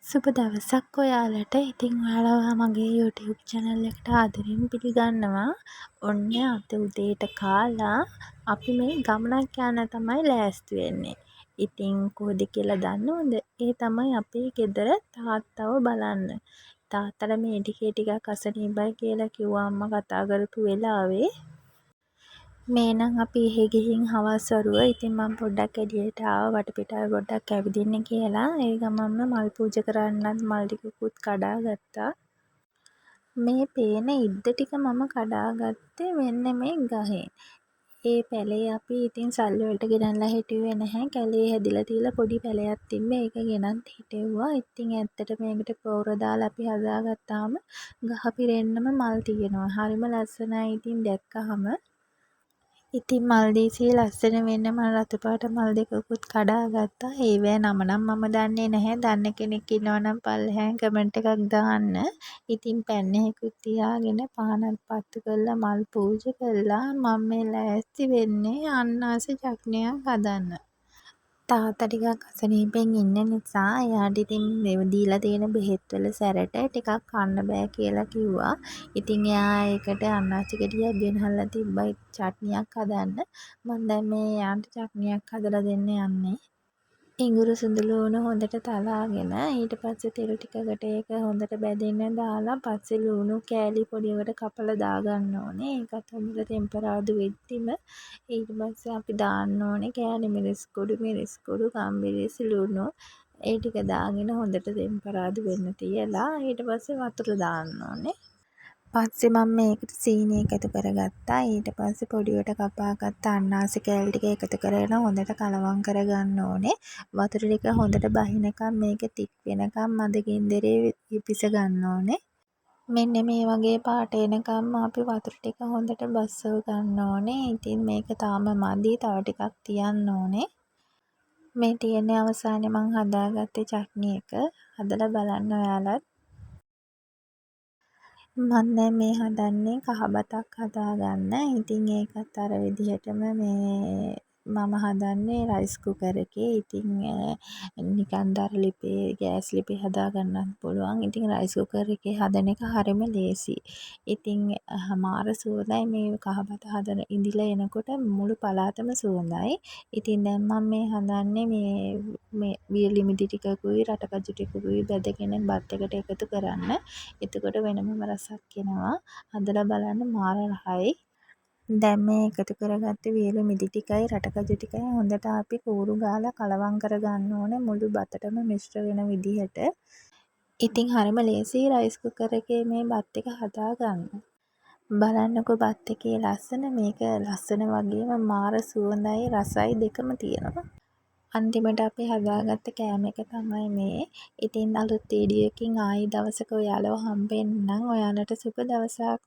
සුබ දවසක් ඔයාලට. ඉතින් ඔයාලව මගේ YouTube channel එකට ආදරෙන් පිළිගන්නවා. ඔන්න අද උදේට කාලා අපි මේ ගමනක් යන්න තමයි ලෑස්ති වෙන්නේ. ඉතින් කොහෙද කියලා දන්නවද? ඒ තමයි අපේ ගෙදර තාත්තව බලන්න. තාත්තට මේ ටිකක් අසනීපයි කියලා කිව්වා අම්මා කතා කරපු වෙලාවේ. මේ නම් අපි එහෙ ගිහින් හවස් වරුව ඉතින් මම පොඩ්ඩක් එළියට ආවා වටපිටාව පොඩ්ඩක් ඇවිදින්න කියලා. ඒ ගමන්ම මල් පූජා කරන්නත් මල් ටිකකුත් කඩා ගත්තා. මේ පේන ඉද්ද ටික මම කඩා ගත්තේ මෙන්න මේ ගහෙන්. ඒ පැලේ අපි ඉතින් සල්ලි වලට ගෙනල්ලා හිටුවේ නැහැ. කැලේ හැදිලා තියලා පොඩි පැලයක් තිබ්බේ. ඒක ගෙනත් හිටෙව්වා. ඉතින් ඇත්තට මේකට පොර දාලා අපි හදාගත්තාම ගහ පිරෙන්නම මල් තියෙනවා. හරිම ලස්සනයි ඉතින් දැක්කහම. ඉතින් මල්දීසියේ ලස්සන වෙන්න මම රතු පාට මල් දෙකකුත් කඩා ගත්තා. ඒවැ නම නම් මම දන්නේ නැහැ. දන්න කෙනෙක් ඉන්නවා නම් පල්ලෙහාන් කමෙන්ට් එකක් දාන්න. ඉතින් පැන්නයකුත් තියාගෙන පහනක් පත්තු කරලා මල් පූජා කළා. මම මේ ලෑස්ති වෙන්නේ අන්නාසි චට්නියක් හදන්න. තාත්තා ටිකක් අසනීපෙන් ඉන්න නිසා එයාට ඉතින් දීලා තියෙන බෙහෙත් වල සැරට ටිකක් කන්න බෑ කියලා කිව්වා. ඉතින් එයා ඒකට අන්නාසි ගෙඩියක් ගෙනහල්ලා තිබ්බා චට්නියක් හදන්න. මම දැන් මේ එයාට චට්නියක් හදලා දෙන්න යන්නේ. ඉඟුරු සුදුළු වුණ හොඳට තලාගෙන ඊට පස්සේ තෙල් ටිකකට ඒක හොඳට බැදෙන්න දාලා පස්සේ ලුණු කෑලි පොඩියකට කපලා දාගන්න ඕනේ. ඒකත් හොඳට ටෙම්පරාදු වෙද්දිම ඊට පස්සේ අපි දාන්න ඕනේ කෑලි මිරිස් කුඩු ගම්මිරිස් ලුණු ඒ ටික දාගෙන හොඳට ටෙම්පරාදු වෙන්න තියලා ඊට පස්සේ වතුර දාන්න ඕනේ. පස්සේ මම මේකට සීනි එකතු කරගත්තා. ඊට පස්සේ පොඩියට කපාගත්ත අන්නාසි කෑලි ටික එකතු කරගෙන හොඳට කලවම් කරගන්න ඕනේ. වතුර ටික හොඳට බහිනකම් මේක තික් වෙනකම් මද ගින්දරේ පිස ගන්න ඕනේ. මෙන්න මේ වගේ පාට එනකම් අපි වතුර ටික හොඳට බස්සව ගන්න ඕනේ. ඉතින් මේක තාම මදි. තව ටිකක් තියන්න ඕනේ. මේ තියෙන්නේ අවසානයේ මම හදාගත්තේ චට්නි එක. හදලා බලන්න ඔයාලත්. මම දැන් මේ හදන්නේ කහ බතක් හදාගන්න. ඉතින් ඒකත් අර විදිහටම මේ මම හදන්නේ රයිස් කුකර් එකේ. ඉතින් නිකන් දර ලිපේ ගෑස් ලිපේ හදාගන්නත් පුළුවන්. ඉතින් රයිස් කුකර් එකේ හදන එක හරිම ලේසි. ඉතින් මාර සුවඳයි මේ කහ බත හදන ඉඳිලා එනකොට මුළු පළාතම සුවඳයි. ඉතින් දැන් මම මේ හදන්නේ මේ වියලි මිදි ටිකකුයි රටකජු ටිකකුයි බැදගෙන බත් එකට එකතු කරන්න. එතකොට වෙනමම රසක් එනවා. හදලා බලන්න මාර රහයි. දැන් මේ එකතු කරගත්ත වියලි මිදි ටිකයි රටකජු ටිකයි හොඳට අපි කූරු ගාලා කලවම් කරගන්න ඕනේ මුළු බතටම මිශ්‍ර වෙන විදිහට. ඉතින් හරිම ලේසි රයිස් කුකර් එකේ මේ බත් එක හදාගන්න. බලන්නකෝ බත් එකේ ලස්සන මේක ලස්සන වගේම මාර සුවඳයි රසයි දෙකම තියෙනවා. අන්තිමට අපි හදාගත්ත කෑම එක තමයි මේ. ඉතින් අලුත් වීඩියෝ එකකින් ආයි දවසක ඔයාලව හම්බෙන්නම්. ඔයාලට සුබ දවසක්.